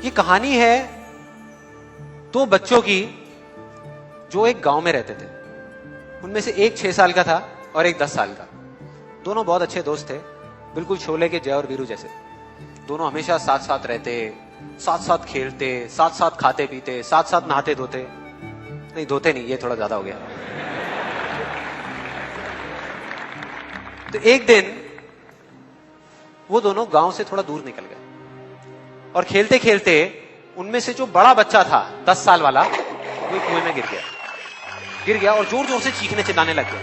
ये कहानी है दो बच्चों की जो एक गांव में रहते थे। उनमें से एक 6 साल का था और एक 10 साल का। दोनों बहुत अच्छे दोस्त थे, बिल्कुल शोले के जय और वीरू जैसे। दोनों हमेशा साथ साथ रहते, साथ साथ खेलते, साथ साथ खाते पीते, साथ साथ नहाते धोते। नहीं, धोते नहीं, ये थोड़ा ज्यादा हो गया। तो एक दिन वो दोनों गांव से थोड़ा दूर निकल गए और खेलते खेलते उनमें से जो बड़ा बच्चा था 10 साल वाला, वो कुएं में गिर गया और जोर जोर से चीखने चिल्लाने लग गया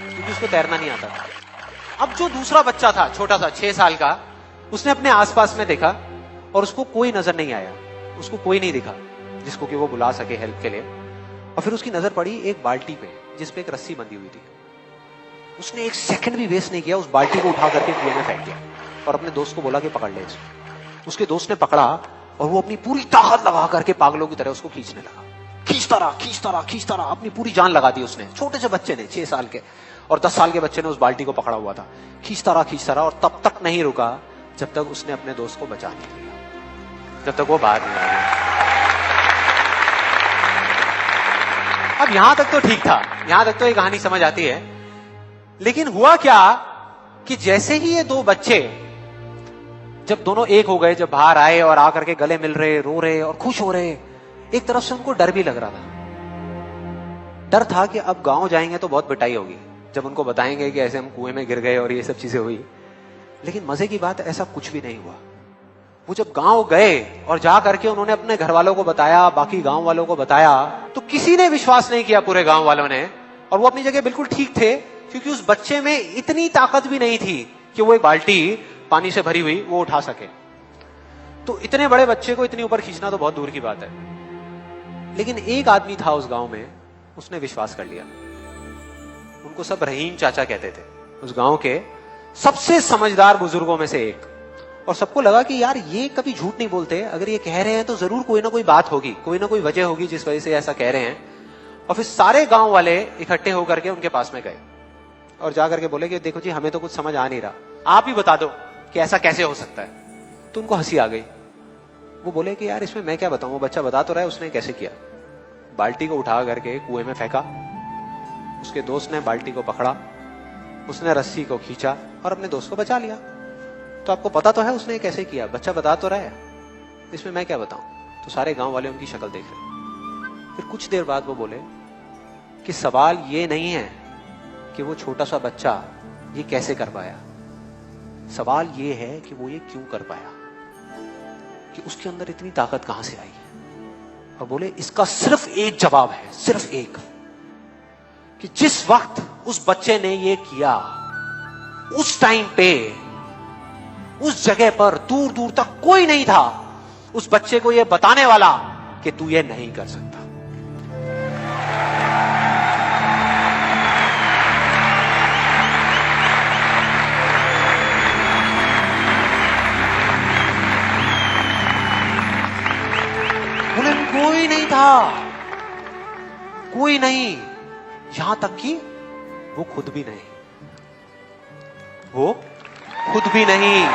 क्योंकि उसको तैरना नहीं आता था। अब जो दूसरा बच्चा था, छोटा सा 6 साल का, उसने अपने आसपास में देखा और उसको कोई नजर नहीं आया, उसको कोई नहीं दिखा जिसको कि वो बुला सके हेल्प के लिए। और फिर उसकी नजर पड़ी एक बाल्टी पे जिसपे एक रस्सी बंधी हुई थी। उसने एक सेकंड भी वेस्ट नहीं किया, उस बाल्टी को उठा करके कुएं में फेंक दिया और अपने दोस्त को बोला कि पकड़ ले इसको। उसके दोस्त ने पकड़ा और वो अपनी पूरी ताकत लगा करके पागलों की तरह उसको खींचने लगा। खींचता रहा, अपनी पूरी जान लगा दी उसने। छोटे से बच्चे ने, 6 साल के और 10 साल के बच्चे ने उस बाल्टी को पकड़ा हुआ था। खींचता रहा और तब तक नहीं रुका जब तक उसने अपने दोस्त को बचा नहीं लिया, जब तक वो बाहर नहीं आ गया। अब यहां तक तो ठीक था, यहां तक तो ये कहानी समझ आती है। लेकिन हुआ क्या कि जैसे ही ये दो बच्चे जब दोनों एक हो गए, जब बाहर आए और आकर के गले मिल रहे, रो रहे और खुश हो रहे, एक तरफ से उनको डर भी लग रहा था। डर था कि अब गांव जाएंगे तो बहुत पिटाई होगी जब उनको बताएंगे कि ऐसे हम कुएं में गिर गए और ये सब चीजें हुई। लेकिन मजे की बात, ऐसा कुछ भी नहीं हुआ। वो जब गांव गए और जा करके उन्होंने अपने घर वालों को बताया, बाकी गांव वालों को बताया, तो किसी ने विश्वास नहीं किया, पूरे गांव वालों ने। और वो अपनी जगह बिल्कुल ठीक थे क्योंकि उस बच्चे में इतनी ताकत भी नहीं थी कि वो एक बाल्टी पानी से भरी हुई वो उठा सके। तो इतने बड़े बच्चे को इतनी ऊपर खींचना तो बहुत दूर की बात है। लेकिन एक आदमी था उस गांव में, उसने विश्वास कर लिया। उनको सब रहीम चाचा कहते थे, उस गांव के सबसे समझदार बुजुर्गों में से एक। और सबको लगा कि यार ये कभी झूठ नहीं बोलते, अगर ये कह रहे हैं तो जरूर कोई ना कोई बात होगी, कोई ना कोई वजह होगी जिस वजह से ऐसा कह रहे हैं। और फिर सारे गांव वाले इकट्ठे होकर के उनके पास में गए और जाकर के बोले कि देखो जी, हमें तो कुछ समझ आ नहीं रहा, आप ही बता दो कि ऐसा कैसे हो सकता है। तो उनको हंसी आ गई। वो बोले कि यार इसमें मैं क्या बताऊं, वो बच्चा बता तो रहा है उसने कैसे किया। बाल्टी को उठा करके कुएं में फेंका, उसके दोस्त ने बाल्टी को पकड़ा, उसने रस्सी को खींचा और अपने दोस्त को बचा लिया। तो आपको पता तो है उसने कैसे किया, बच्चा बता तो रहा है, इसमें मैं क्या बताऊं। तो सारे गांव वाले उनकी शक्ल देख रहे। फिर कुछ देर बाद वो बोले कि सवाल ये नहीं है कि वो छोटा सा बच्चा ये कैसे कर पाया, सवाल ये है कि वो ये क्यों कर पाया, कि उसके अंदर इतनी ताकत कहां से आई। और बोले इसका सिर्फ एक जवाब है, सिर्फ एक, कि जिस वक्त उस बच्चे ने ये किया, उस टाइम पे उस जगह पर दूर दूर तक कोई नहीं था उस बच्चे को ये बताने वाला कि तू ये नहीं कर सकता। बोले कोई नहीं था, कोई नहीं, यहां तक कि वो खुद भी नहीं, वो खुद भी नहीं।